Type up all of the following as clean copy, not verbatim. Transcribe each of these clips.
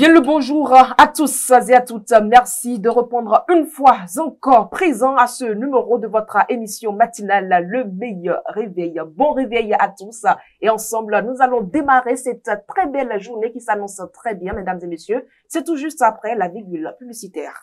Bien le bonjour à tous et à toutes. Merci de répondre une fois encore présent à ce numéro de votre émission matinale, le meilleur réveil. Bon réveil à tous. Et ensemble, nous allons démarrer cette très belle journée qui s'annonce très bien, mesdames et messieurs. C'est tout juste après la virgule publicitaire.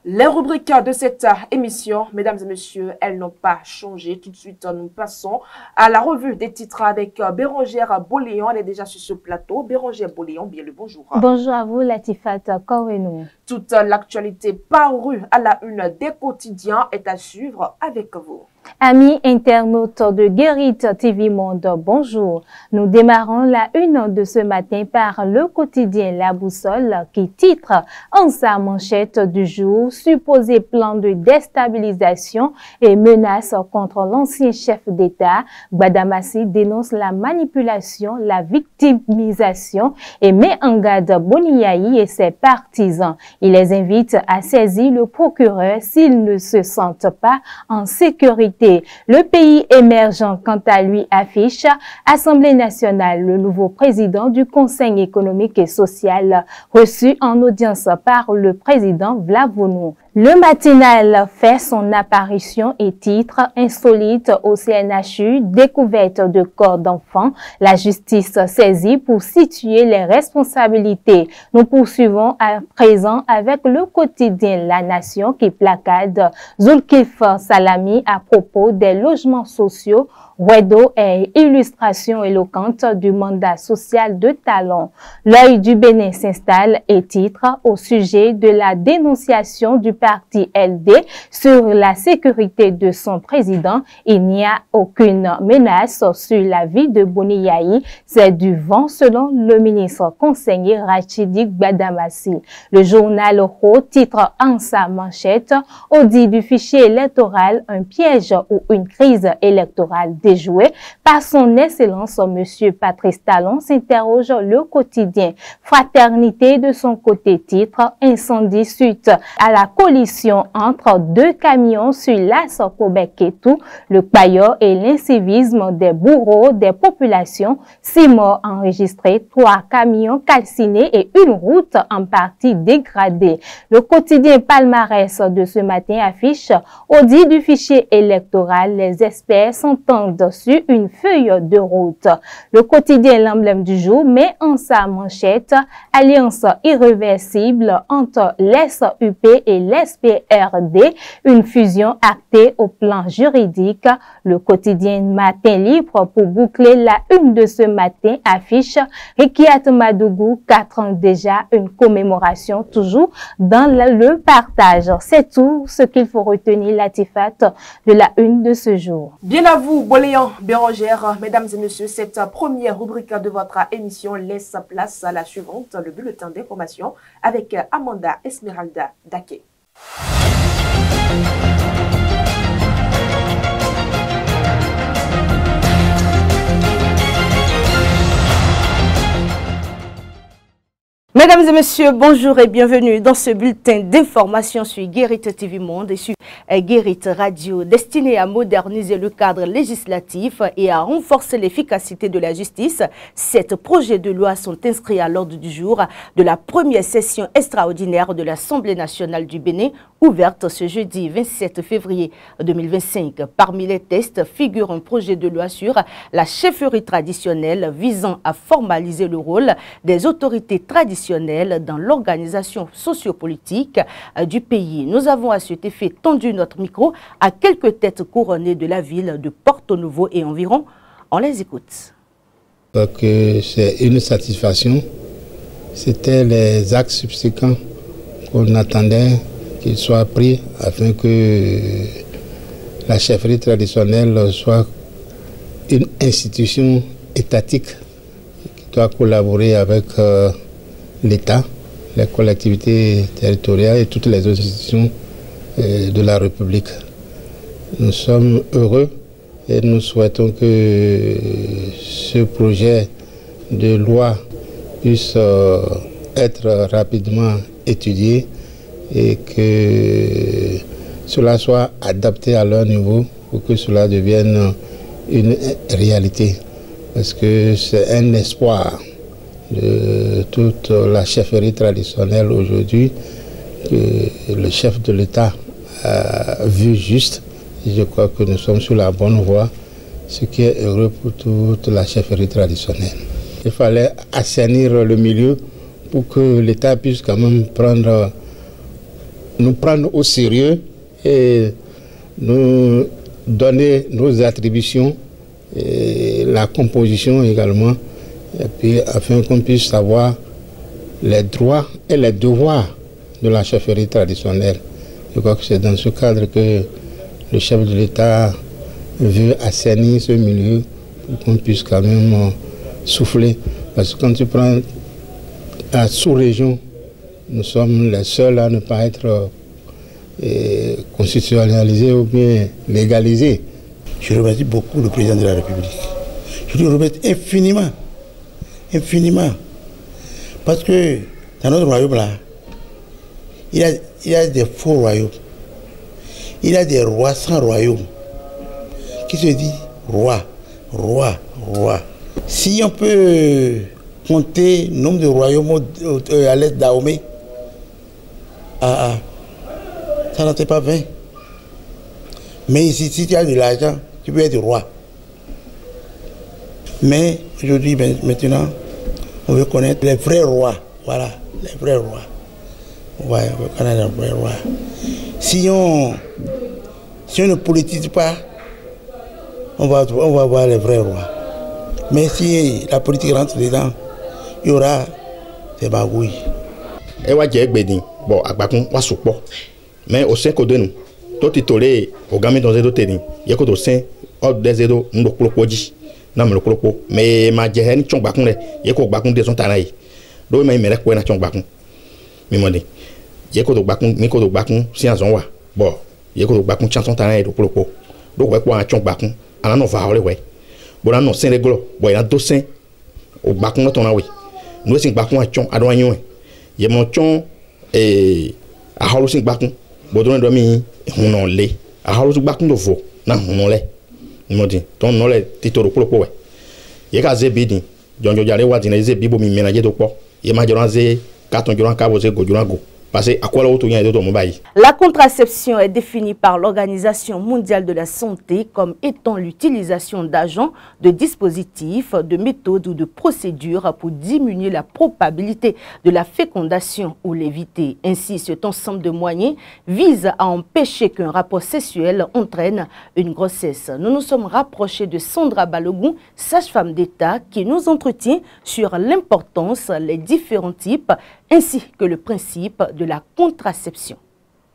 Les rubriques de cette émission, mesdames et messieurs, elles n'ont pas changé. Tout de suite, nous passons à la revue des titres avec Bérangère Boléon. Elle est déjà sur ce plateau. Bérangère Boléon, bien le bonjour. Bonjour à vous, Latifat Korenou. Toute l'actualité parue à la une des quotidiens est à suivre avec vous. Amis internautes de Guérit TV Monde, bonjour. Nous démarrons la une de ce matin par le quotidien La Boussole qui titre en sa manchette du jour supposé plan de déstabilisation et menace contre l'ancien chef d'État. Gbadamassi dénonce la manipulation, la victimisation et met en garde Boniaï et ses partisans. Il les invite à saisir le procureur s'ils ne se sentent pas en sécurité. Le pays émergent, quant à lui, affiche Assemblée nationale, le nouveau président du Conseil économique et social, reçu en audience par le président Vlavounou. Le matinal fait son apparition et titre insolite au CNHU, découverte de corps d'enfants, la justice saisie pour situer les responsabilités. Nous poursuivons à présent avec le quotidien La Nation qui placade Zulkif Salami à propos des logements sociaux. Wedo est illustration éloquente du mandat social de Talon. L'œil du Bénin s'installe et titre au sujet de la dénonciation du parti LD sur la sécurité de son président. Il n'y a aucune menace sur la vie de Boniaï. C'est du vent selon le ministre conseiller Rachidi Gbadamassi. Le journal Oro titre en sa manchette audit du fichier électoral, un piège ou une crise électorale déjoué. Par son excellence, Monsieur Patrice Talon s'interroge le quotidien. Fraternité de son côté titre incendie suite à la collision entre deux camions sur l'As Kobeketou, le paillot et l'incivisme des bourreaux des populations. 6 morts enregistrés, 3 camions calcinés et une route en partie dégradée. Le quotidien palmarès de ce matin affiche audit du fichier électoral. Les experts s'entendent sur une feuille de route. Le quotidien L'Emblème du jour met en sa manchette alliance irréversible entre l'SUP et l'SPRD, une fusion actée au plan juridique. Le quotidien Matin Libre pour boucler la une de ce matin affiche Rikiat Madougou, 4 ans déjà, une commémoration toujours dans le partage. C'est tout ce qu'il faut retenir, Latifat, de la une de ce jour. Bien à vous, Boléon Bérangère. Mesdames et messieurs, cette première rubrique de votre émission laisse place à la suivante, le bulletin d'information avec Amanda Esmeralda Daké. Mesdames et messieurs, bonjour et bienvenue dans ce bulletin d'information sur Guérit TV Monde et sur Guérit Radio, destiné à moderniser le cadre législatif et à renforcer l'efficacité de la justice. Sept projets de loi sont inscrits à l'ordre du jour de la première session extraordinaire de l'Assemblée nationale du Bénin, ouverte ce jeudi 27 février 2025. Parmi les textes figure un projet de loi sur la chefferie traditionnelle visant à formaliser le rôle des autorités traditionnelles dans l'organisation sociopolitique du pays. Nous avons à cet effet tendu notre micro à quelques têtes couronnées de la ville de Porto Novo et environ. On les écoute. C'est une satisfaction. C'était les actes subséquents qu'on attendait qu'ils soient pris afin que la chefferie traditionnelle soit une institution étatique qui doit collaborer avec l'État, les collectivités territoriales et toutes les autres institutions de la République. Nous sommes heureux et nous souhaitons que ce projet de loi puisse être rapidement étudié et que cela soit adapté à leur niveau pour que cela devienne une réalité. Parce que c'est un espoir de toute la chefferie traditionnelle aujourd'hui que le chef de l'État a vu juste. Je crois que nous sommes sur la bonne voie, ce qui est heureux pour toute la chefferie traditionnelle. Il fallait assainir le milieu pour que l'État puisse quand même nous prendre au sérieux et nous donner nos attributions et la composition également, et puis afin qu'on puisse savoir les droits et les devoirs de la chefferie traditionnelle. Je crois que c'est dans ce cadre que le chef de l'État veut assainir ce milieu pour qu'on puisse quand même souffler. Parce que quand tu prends la sous-région, nous sommes les seuls à ne pas être constitutionnalisés ou bien légalisés. Je remercie beaucoup le président de la République. Je lui remercie infiniment. Infiniment. Parce que dans notre royaume là, il y a des faux royaumes. Il y a des rois sans royaume. Qui se dit roi, roi, roi. Si on peut compter le nombre de royaumes à l'est d'Ahomey, ça n'en est pas 20. Mais ici, si tu as de l'argent, tu peux être roi. Mais aujourd'hui, maintenant, on veut connaître les vrais rois. Voilà, les vrais rois. Ouais, on veut connaître les vrais rois. Si on ne politise pas, on va voir les vrais rois. Mais si la politique rentre dedans, il y aura des bagouilles. Bon, mais au sein de nous, tout est toléré au gamin dans les autres terrains. Il y a que au sein des édos, nous le clopo. Mais ma jeheni chong bakun le, il y a que bakun des ont tanaï. Donc, il m'a quoi na chong bakun. Mais moi, il y a que bakun, mais que bakun, si en zone. Bon, il y a que bakun chanson tanaï de clopo. Donc, ouais, quoi, un chong bakun, à la va ouais. Bon, là, non, c'est les glos. Bon, il y a deux seins au bakun, ton aïe. Nous, c'est bakun à chong, à douanier. Il y a mon chong et à halo sing bakun. Bon, dans mi, on en lait. À halo sing bakun de veau, non, on en lait. Il m'a dit, ton nom est titre pour le poids. Il y a des bidins, John Jolly was in a bibo ménager de poids. Il m'a dit, carton durant cabo, go. La contraception est définie par l'Organisation mondiale de la santé comme étant l'utilisation d'agents, de dispositifs, de méthodes ou de procédures pour diminuer la probabilité de la fécondation ou l'éviter. Ainsi, cet ensemble de moyens vise à empêcher qu'un rapport sexuel entraîne une grossesse. Nous nous sommes rapprochés de Sandra Balogun, sage-femme d'État, qui nous entretient sur l'importance, les différents types, ainsi que le principe de la contraception.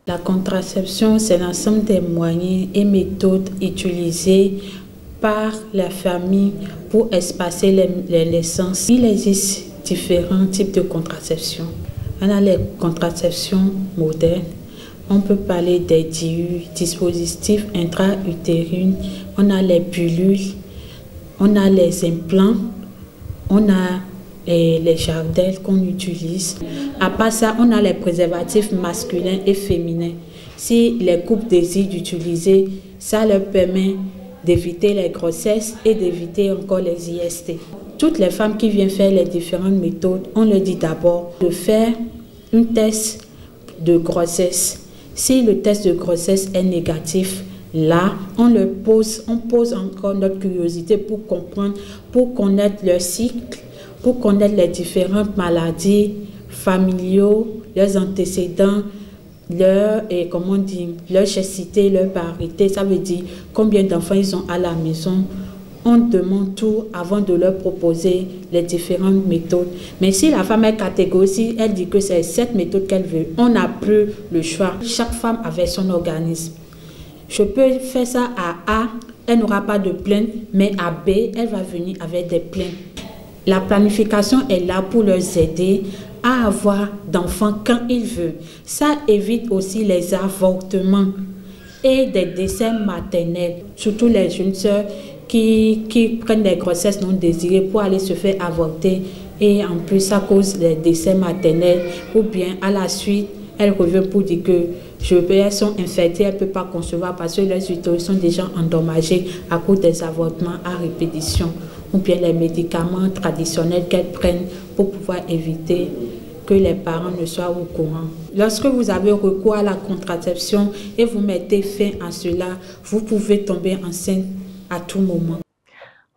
La contraception, c'est l'ensemble des moyens et méthodes utilisés par la famille pour espacer les naissances. Il existe différents types de contraception. On a les contraceptions modernes. On peut parler des DIU, dispositifs intra-utérines. On a les pilules. On a les implants. On a les jardins qu'on utilise. À part ça, on a les préservatifs masculins et féminins. Si les couples décident d'utiliser, ça leur permet d'éviter les grossesses et d'éviter encore les IST. Toutes les femmes qui viennent faire les différentes méthodes, on leur dit d'abord de faire un test de grossesse. Si le test de grossesse est négatif, là, on pose encore notre curiosité pour comprendre, pour connaître leur cycle, pour connaître les différentes maladies familiaux, leurs antécédents, leur chastité, leur parité. Ça veut dire combien d'enfants ils ont à la maison. On demande tout avant de leur proposer les différentes méthodes. Mais si la femme est catégorique, si elle dit que c'est cette méthode qu'elle veut, on n'a plus le choix. Chaque femme avec son organisme. Je peux faire ça à A, elle n'aura pas de plainte, mais à B, elle va venir avec des plaintes. La planification est là pour leur aider à avoir d'enfants quand ils veulent. Ça évite aussi les avortements. et des décès maternels, surtout les jeunes sœurs qui prennent des grossesses non désirées pour aller se faire avorter et en plus à cause des décès maternels ou bien à la suite, elles reviennent pour dire que elles sont infectées, elles ne peuvent pas concevoir parce que leurs utérus sont déjà endommagés à cause des avortements à répétition ou bien les médicaments traditionnels qu'elles prennent pour pouvoir éviter que les parents ne soient au courant. Lorsque vous avez recours à la contraception et vous mettez fin à cela, vous pouvez tomber enceinte à tout moment.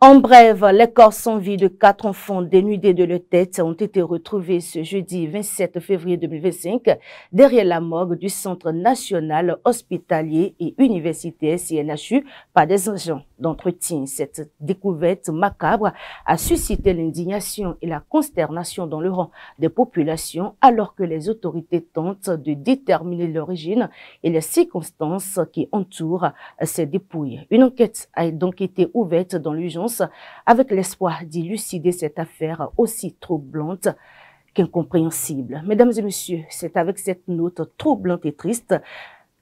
En bref, les corps sans vie de 4 enfants dénudés de leur tête ont été retrouvés ce jeudi 27 février 2025 derrière la morgue du Centre national hospitalier et universitaire CNHU par des agents d'entretien. Cette découverte macabre a suscité l'indignation et la consternation dans le rang des populations alors que les autorités tentent de déterminer l'origine et les circonstances qui entourent ces dépouilles. Une enquête a donc été ouverte dans l'urgence avec l'espoir d'élucider cette affaire aussi troublante qu'incompréhensible. Mesdames et messieurs, c'est avec cette note troublante et triste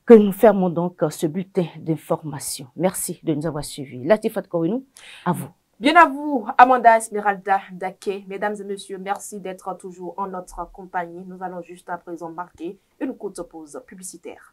que nous fermons donc ce bulletin d'information. Merci de nous avoir suivis. Latifat Korinou, à vous. Bien à vous, Amanda Esmeralda Daké. Mesdames et messieurs, merci d'être toujours en notre compagnie. Nous allons juste à présent marquer une courte pause publicitaire.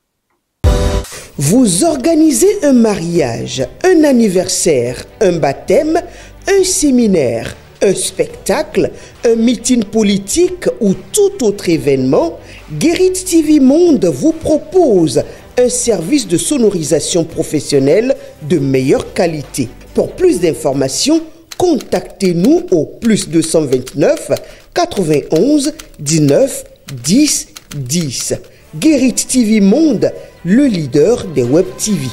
Vous organisez un mariage, un anniversaire, un baptême, un séminaire, un spectacle, un meeting politique ou tout autre événement, Guérit TV Monde vous propose un service de sonorisation professionnelle de meilleure qualité. Pour plus d'informations, contactez-nous au +229 91 19 10 10. Guérit TV Monde, le leader des Web TV.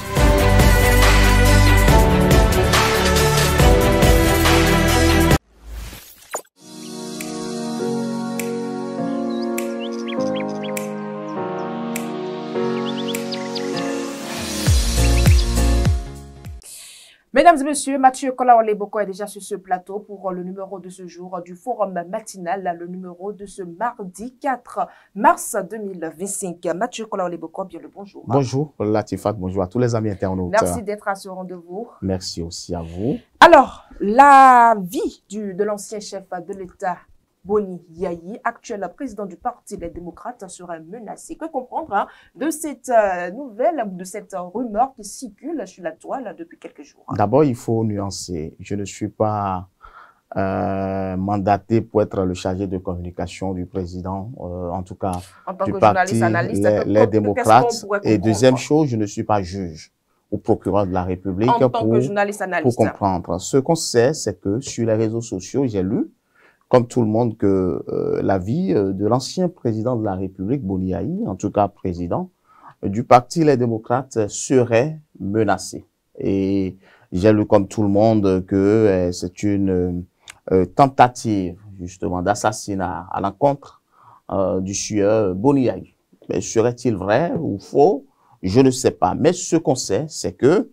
Mesdames et messieurs, Mathieu Kolaoleboko est déjà sur ce plateau pour le numéro de ce jour du forum matinal, le numéro de ce mardi 4 mars 2025. Mathieu Kolaoleboko, bien le bonjour. Bonjour Latifat, bonjour à tous les amis internautes. Merci d'être à ce rendez-vous. Merci aussi à vous. Alors, la vie de l'ancien chef de l'État, Boni Yayi, actuel président du Parti des démocrates, serait menacé. Que comprendre de cette nouvelle, de cette rumeur qui circule sur la toile depuis quelques jours? D'abord, il faut nuancer. Je ne suis pas mandaté pour être le chargé de communication du président, en tout cas du Parti les démocrates. Et deuxième chose, je ne suis pas juge ou procureur de la République pour comprendre. Ce qu'on sait, c'est que sur les réseaux sociaux, j'ai lu comme tout le monde que la vie de l'ancien président de la République, Boni Yayi, en tout cas président du Parti les démocrates, serait menacé. Et j'ai lu comme tout le monde que c'est une tentative justement d'assassinat à l'encontre du sieur Boni Yayi. Mais serait-il vrai ou faux? Je ne sais pas. Mais ce qu'on sait, c'est que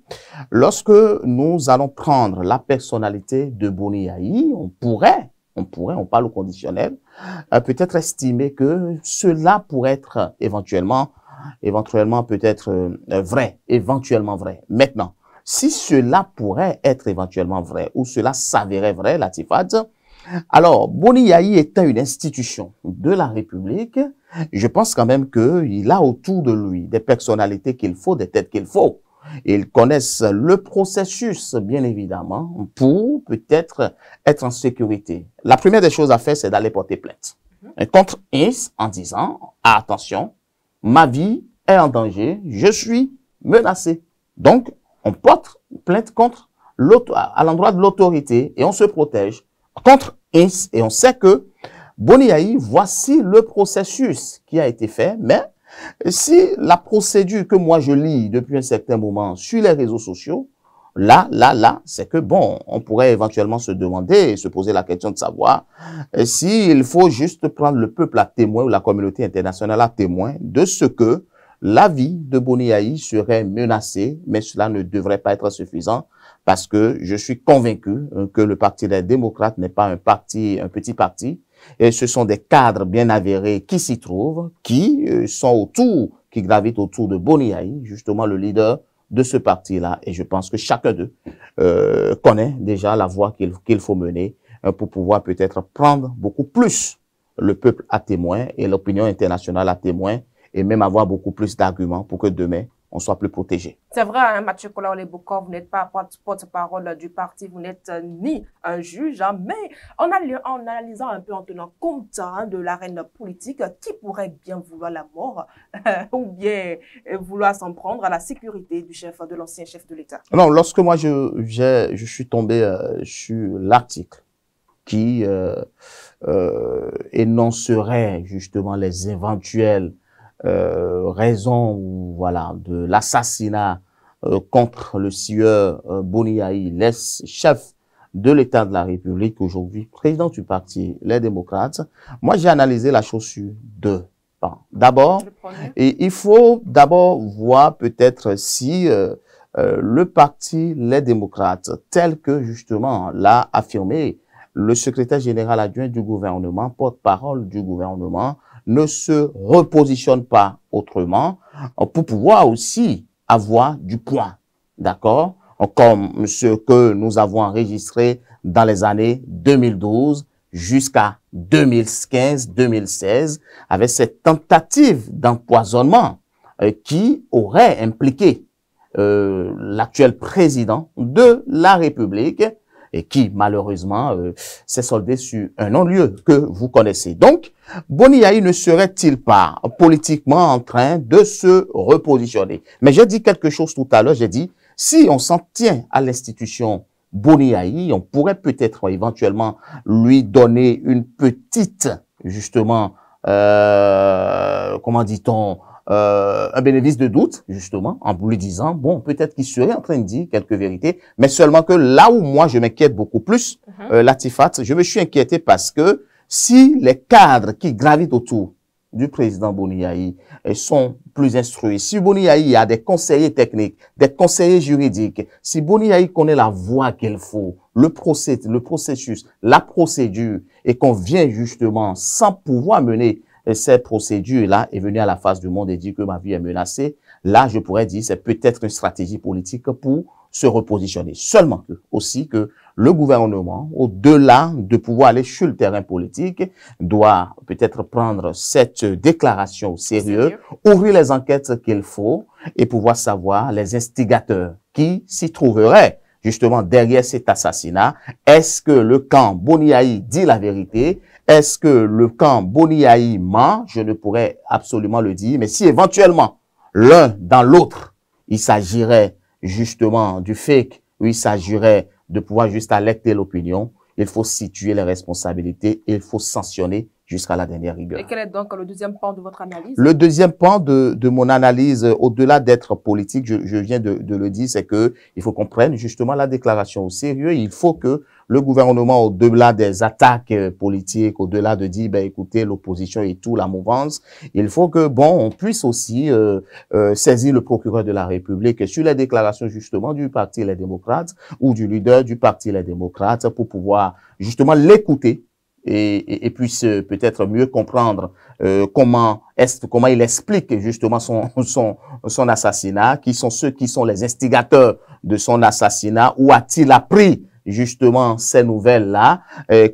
lorsque nous allons prendre la personnalité de Boni Yayi, on parle au conditionnel, peut-être estimer que cela pourrait être éventuellement peut-être vrai, éventuellement vrai. Maintenant, si cela pourrait être éventuellement vrai ou cela s'avérait vrai, Latifat, alors Boni Yayi étant une institution de la République, je pense quand même qu'il a autour de lui des personnalités qu'il faut, des têtes qu'il faut. Ils connaissent le processus, bien évidemment, pour peut-être être en sécurité. La première des choses à faire, c'est d'aller porter plainte contre INS en disant « Attention, ma vie est en danger, je suis menacé. » Donc, on porte plainte à l'endroit de l'autorité et on se protège contre INS. Et on sait que Boni Yayi, voici le processus qui a été fait, mais si la procédure que moi je lis depuis un certain moment sur les réseaux sociaux, là, c'est que bon, on pourrait éventuellement se demander et se poser la question de savoir s'il faut juste prendre le peuple à témoin ou la communauté internationale à témoin de ce que la vie de Boni Yayi serait menacée, mais cela ne devrait pas être suffisant parce que je suis convaincu que le Parti des démocrates n'est pas un petit parti. Et ce sont des cadres bien avérés qui s'y trouvent, qui sont autour qui gravitent autour de Boni Yayi, justement le leader de ce parti-là. Et je pense que chacun d'eux connaît déjà la voie qu'il faut mener pour pouvoir peut-être prendre beaucoup plus le peuple à témoin et l'opinion internationale à témoin et même avoir beaucoup plus d'arguments pour que demain, on soit plus protégé. C'est vrai, hein, Mathieu Kola-Olebokor, vous n'êtes pas porte-parole du parti, vous n'êtes ni un juge, hein, mais en analysant un peu, en tenant compte hein, de l'arène politique, qui pourrait bien vouloir la mort ou bien vouloir s'en prendre à la sécurité de l'ancien chef de l'État? Non, lorsque moi je suis tombé sur l'article qui énoncerait justement les éventuelles raison voilà de l'assassinat contre le sieur Boni Yayi, l'ex-chef de l'État de la République, aujourd'hui président du parti Les Démocrates. Moi, j'ai analysé la chose sur deux pans. D'abord, il faut d'abord voir peut-être si le parti Les Démocrates, tel que justement l'a affirmé le secrétaire général adjoint du gouvernement, porte-parole du gouvernement, ne se repositionne pas autrement pour pouvoir aussi avoir du poids, d'accord, comme ce que nous avons enregistré dans les années 2012 jusqu'à 2015-2016 avec cette tentative d'empoisonnement qui aurait impliqué l'actuel président de la République et qui, malheureusement, s'est soldé sur un non-lieu que vous connaissez. Donc, Boni Yayi ne serait-il pas politiquement en train de se repositionner? Mais j'ai dit quelque chose tout à l'heure, j'ai dit, si on s'en tient à l'institution Boni Yayi, on pourrait peut-être éventuellement lui donner une petite, justement, comment dit-on, un bénéfice de doute, justement, en lui disant, bon, peut-être qu'il serait en train de dire quelques vérités, mais seulement que là où moi, je m'inquiète beaucoup plus, Latifat, je me suis inquiété parce que si les cadres qui gravitent autour du président Boni Yayi sont plus instruits, si Boni Yayi a des conseillers techniques, des conseillers juridiques, si Boni Yayi connaît la voie qu'il faut, le processus, la procédure, et qu'on vient justement sans pouvoir mener cette procédure-là est venue à la face du monde et dit que ma vie est menacée, là, je pourrais dire c'est peut-être une stratégie politique pour se repositionner. Seulement que, aussi que le gouvernement, au-delà de pouvoir aller sur le terrain politique, doit peut-être prendre cette déclaration au sérieux, ouvrir les enquêtes qu'il faut et pouvoir savoir les instigateurs qui s'y trouveraient justement derrière cet assassinat. Est-ce que le camp Boni Yayi dit la vérité? Est-ce que le camp Boni Yayi ment? Je ne pourrais absolument le dire. Mais si éventuellement, l'un dans l'autre, il s'agirait justement du fake, ou il s'agirait de pouvoir juste alerter l'opinion, il faut situer les responsabilités et il faut sanctionner jusqu'à la dernière rigueur. Et quel est donc le deuxième pan de votre analyse? Le deuxième pan de mon analyse, au-delà d'être politique, je viens de le dire, c'est que il faut qu'on prenne justement la déclaration au sérieux. Il faut que le gouvernement, au-delà des attaques politiques, au-delà de dire, ben écoutez, l'opposition et tout, la mouvance, il faut que, bon, on puisse aussi saisir le procureur de la République sur les déclarations justement du parti Les Démocrates ou du leader du parti Les Démocrates pour pouvoir justement l'écouter et puisse peut-être mieux comprendre comment il explique justement son assassinat, qui sont ceux qui sont les instigateurs de son assassinat, où a-t-il appris justement ces nouvelles-là,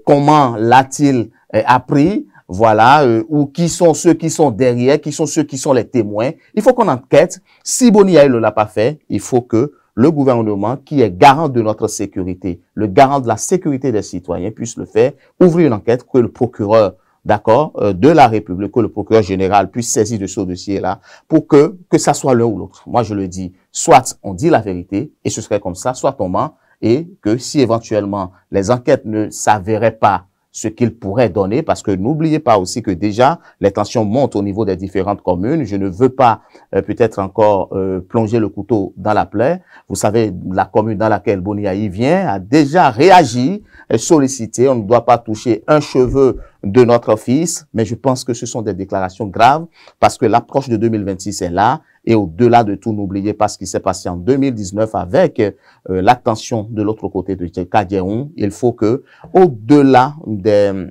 comment l'a-t-il appris, voilà, ou qui sont ceux qui sont derrière, qui sont ceux qui sont les témoins. Il faut qu'on enquête. Si Boni Yayi ne l'a pas fait, il faut que le gouvernement, qui est garant de notre sécurité, le garant de la sécurité des citoyens, puisse le faire, ouvrir une enquête, que le procureur, d'accord, de la République, que le procureur général puisse saisir de ce dossier-là, pour que ça soit l'un ou l'autre. Moi, je le dis, soit on dit la vérité, et ce serait comme ça, soit on ment, et que si éventuellement les enquêtes ne s'avéraient pas ce qu'il pourrait donner, parce que n'oubliez pas aussi que déjà les tensions montent au niveau des différentes communes. Je ne veux pas peut-être encore plonger le couteau dans la plaie. Vous savez, la commune dans laquelle Boni Yayi vient a déjà réagi, sollicité. On ne doit pas toucher un cheveu de notre fils, mais je pense que ce sont des déclarations graves parce que l'approche de 2026 est là. Et au-delà de tout, n'oubliez pas ce qui s'est passé en 2019 avec la tension de l'autre côté de Kadjeroun. Il faut que, au-delà des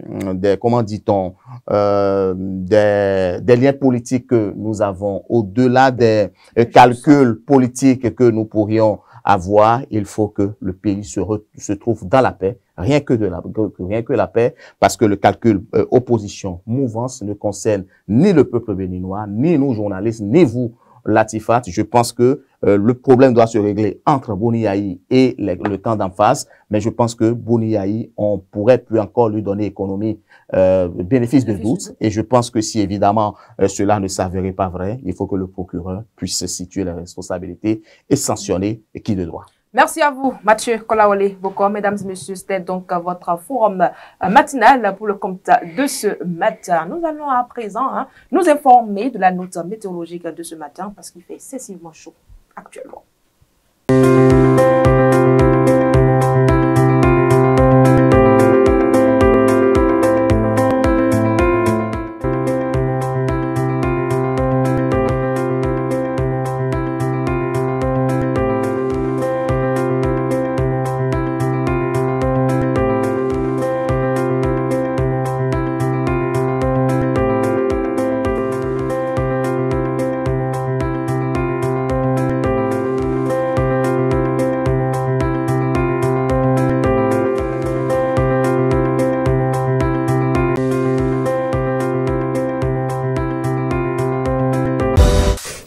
comment dit-on, des liens politiques que nous avons, au-delà des calculs politiques que nous pourrions avoir, il faut que le pays se trouve dans la paix, rien que la paix, parce que le calcul opposition, mouvance ne concerne ni le peuple béninois, ni nous journalistes, ni vous, Latifat. Je pense que le problème doit se régler entre Boni Yayi et le camp d'en face, mais je pense que Boni Yayi, on pourrait plus encore lui donner économie, bénéfice de doute, et je pense que si évidemment cela ne s'avérait pas vrai, il faut que le procureur puisse situer les responsabilités et sanctionner qui de droit. Merci à vous, Mathieu Kolawole Boko. Mesdames et messieurs, c'était donc votre forum matinal pour le compte de ce matin. Nous allons à présent nous informer de la note météorologique de ce matin parce qu'il fait excessivement chaud actuellement.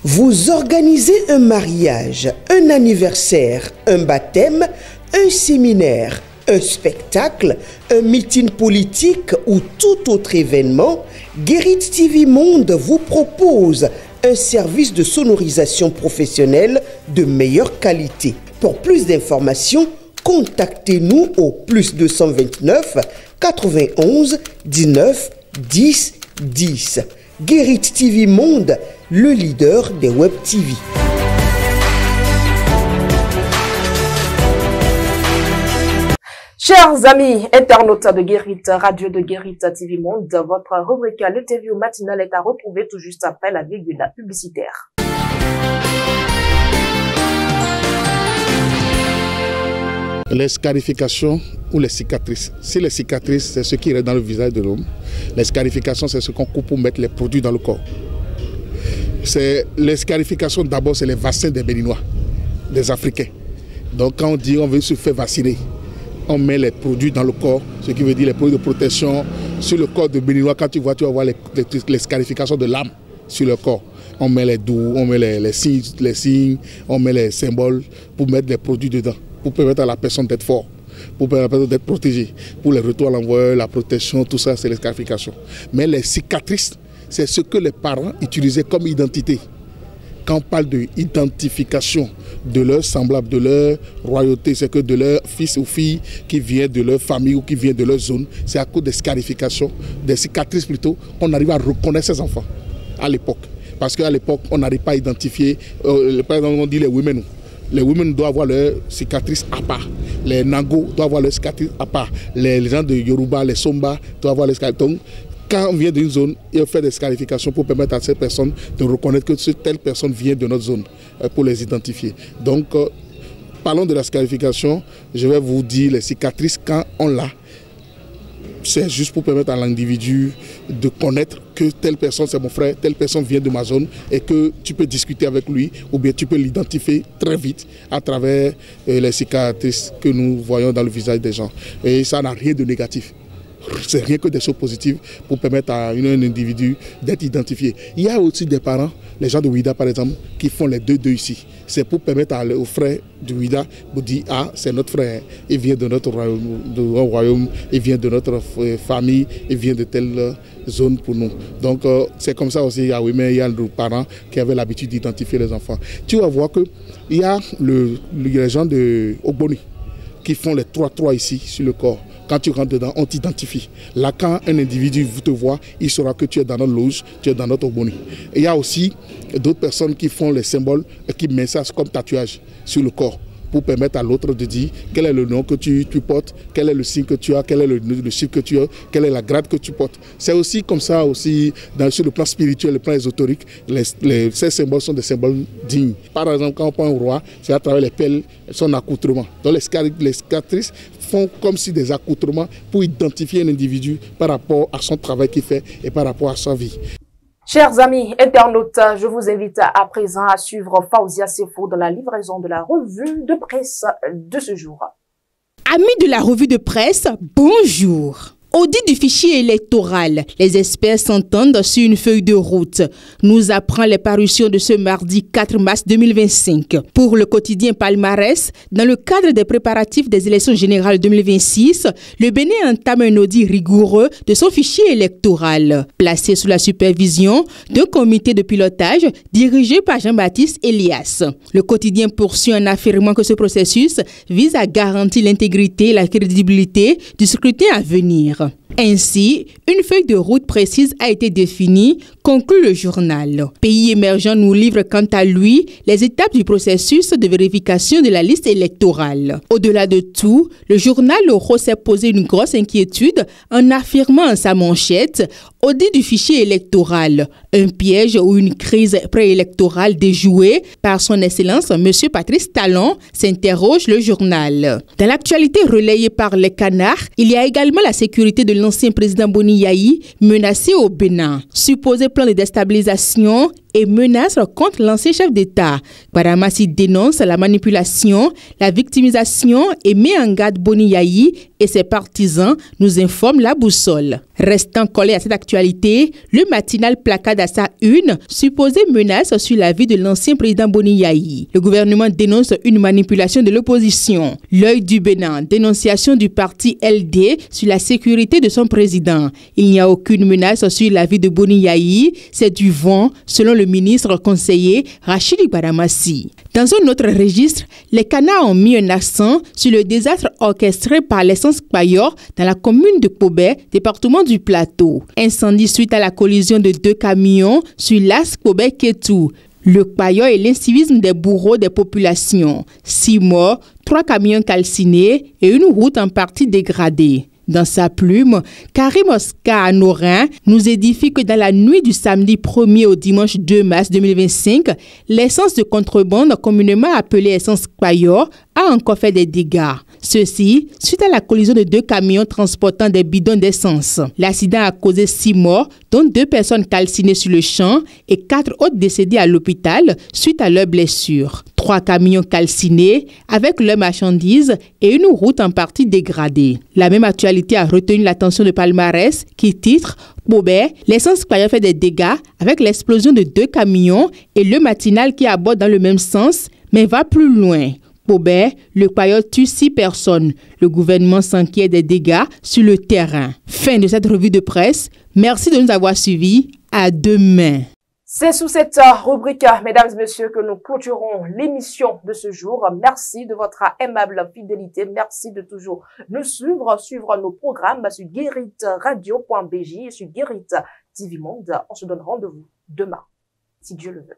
Vous organisez un mariage, un anniversaire, un baptême, un séminaire, un spectacle, un meeting politique ou tout autre événement, Guérit TV Monde vous propose un service de sonorisation professionnelle de meilleure qualité. Pour plus d'informations, contactez-nous au +229 91 19 10 10. Guérit TV Monde, le leader des Web TV. Chers amis internautes de Guérit Radio, de Guérit TV Monde, votre rubrique l'interview matinale est à retrouver tout juste après la virgule publicitaire. Les scarifications ou les cicatrices. Si les cicatrices, c'est ce qui est dans le visage de l'homme, les scarifications, c'est ce qu'on coupe pour mettre les produits dans le corps. Les scarifications, d'abord, c'est les vaccins des Béninois, des Africains. Donc, quand on dit on veut se faire vacciner, on met les produits dans le corps, ce qui veut dire les produits de protection sur le corps de Béninois. Quand tu vas voir les scarifications de l'âme sur le corps. On met les doux, on met les signes, on met les symboles pour mettre les produits dedans, pour permettre à la personne d'être fort, pour permettre à la personne d'être protégée, pour les retours à l'envoi, la protection, tout ça, c'est les scarifications. Mais les cicatrices, c'est ce que les parents utilisaient comme identité. Quand on parle d'identification de leurs semblables, de leur royauté, c'est que de leur fils ou fille qui vient de leur famille ou qui vient de leur zone, c'est à cause des scarifications, des cicatrices plutôt, on arrive à reconnaître ces enfants à l'époque. Parce qu'à l'époque, on n'arrive pas à identifier, par exemple, on dit les women. Les women doivent avoir leurs cicatrices à part. Les Nango doivent avoir leurs cicatrices à part. Les gens de Yoruba, les Somba doivent avoir les cicatrices. Donc, quand on vient d'une zone, il fait des scarifications pour permettre à cette personne de reconnaître que telle personne vient de notre zone, pour les identifier. Donc, parlons de la scarification. Je vais vous dire les cicatrices quand on l'a. C'est juste pour permettre à l'individu de connaître que telle personne c'est mon frère, telle personne vient de ma zone et que tu peux discuter avec lui ou bien tu peux l'identifier très vite à travers les cicatrices que nous voyons dans le visage des gens. Et ça n'a rien de négatif. C'est rien que des choses positives pour permettre à un individu d'être identifié. Il y a aussi des parents, les gens de Ouida par exemple, qui font les deux ici. C'est pour permettre aux frères de Ouida de dire « Ah, c'est notre frère, il vient de notre royaume, il vient de notre famille, il vient de telle zone pour nous. » Donc c'est comme ça aussi, il y a nos parents qui avaient l'habitude d'identifier les enfants. Tu vas voir qu'il y a les gens de Ogboni qui font les 3 ici sur le corps. Quand tu rentres dedans, on t'identifie. Là, quand un individu te voit, il saura que tu es dans notre loge, tu es dans notre Ogboni. Et il y a aussi d'autres personnes qui font les symboles et qui mettent ça comme tatouage sur le corps pour permettre à l'autre de dire quel est le nom que tu portes, quel est le signe que tu as, quel est le chiffre que tu as, quelle est la grade que tu portes. C'est aussi comme ça, aussi sur le plan spirituel, le plan ésotérique, ces symboles sont des symboles dignes. Par exemple, quand on prend un roi, c'est à travers les pelles, son accoutrement. Donc les cicatrices font comme si des accoutrements pour identifier un individu par rapport à son travail qu'il fait et par rapport à sa vie. Chers amis internautes, je vous invite à présent à suivre Faouzia Sefo dans la livraison de la revue de presse de ce jour. Amis de la revue de presse, bonjour. Audit du fichier électoral. Les experts s'entendent sur une feuille de route. Nous apprend les parutions de ce mardi 4 mars 2025. Pour le quotidien Palmarès, dans le cadre des préparatifs des élections générales 2026, le Bénin entame un audit rigoureux de son fichier électoral, placé sous la supervision d'un comité de pilotage dirigé par Jean-Baptiste Elias. Le quotidien poursuit en affirmant que ce processus vise à garantir l'intégrité et la crédibilité du scrutin à venir. Ainsi, une feuille de route précise a été définie, conclut le journal. Pays émergent nous livre quant à lui les étapes du processus de vérification de la liste électorale. Au-delà de tout, le journal Oro s'est posé une grosse inquiétude en affirmant en sa manchette « Audit du fichier électoral, un piège ou une crise préélectorale déjouée par son Excellence M. Patrice Talon », s'interroge le journal. Dans l'actualité relayée par les canards, il y a également la sécurité de l'ancien président Boni Yayi menacé au Bénin. Supposé plan de déstabilisation et menace contre l'ancien chef d'État. Badamassi dénonce la manipulation, la victimisation et met en garde Boni Yayi et ses partisans, nous informe la boussole. Restant collé à cette actualité, le matinal placard à sa une supposée menace sur la vie de l'ancien président Boni Yayi. Le gouvernement dénonce une manipulation de l'opposition. L'œil du Bénin, dénonciation du parti LD sur la sécurité de son président. Il n'y a aucune menace sur la vie de Boni Yayi, c'est du vent, selon le ministre conseiller Rachidi Badamassi. Dans un autre registre, les canards ont mis un accent sur le désastre orchestré par l'essence Payor dans la commune de Kobé, département du Plateau. Incendie suite à la collision de 2 camions sur l'axe Kobé-Kétou. Le Payor et l'incivisme des bourreaux des populations. 6 morts, 3 camions calcinés et une route en partie dégradée. Dans sa plume, Karim Oscar Anorin nous édifie que dans la nuit du samedi 1er au dimanche 2 mars 2025, l'essence de contrebande, communément appelée essence Payor, a encore fait des dégâts. Ceci suite à la collision de 2 camions transportant des bidons d'essence. L'accident a causé 6 morts, dont 2 personnes calcinées sur le champ et 4 autres décédées à l'hôpital suite à leurs blessures. 3 camions calcinés avec leurs marchandises et une route en partie dégradée. La même actualité a retenu l'attention de Palmarès qui titre « Bobé, l'essence Payor fait des dégâts avec l'explosion de 2 camions et le matinal qui aborde dans le même sens mais va plus loin ». Bobé, le Payor tue 6 personnes. Le gouvernement s'inquiète des dégâts sur le terrain. Fin de cette revue de presse. Merci de nous avoir suivis. À demain. C'est sous cette rubrique, mesdames et messieurs, que nous clôturons l'émission de ce jour. Merci de votre aimable fidélité. Merci de toujours nous suivre nos programmes sur guéritradio.bj et sur Guérit TV Monde. On se donne rendez-vous demain, si Dieu le veut.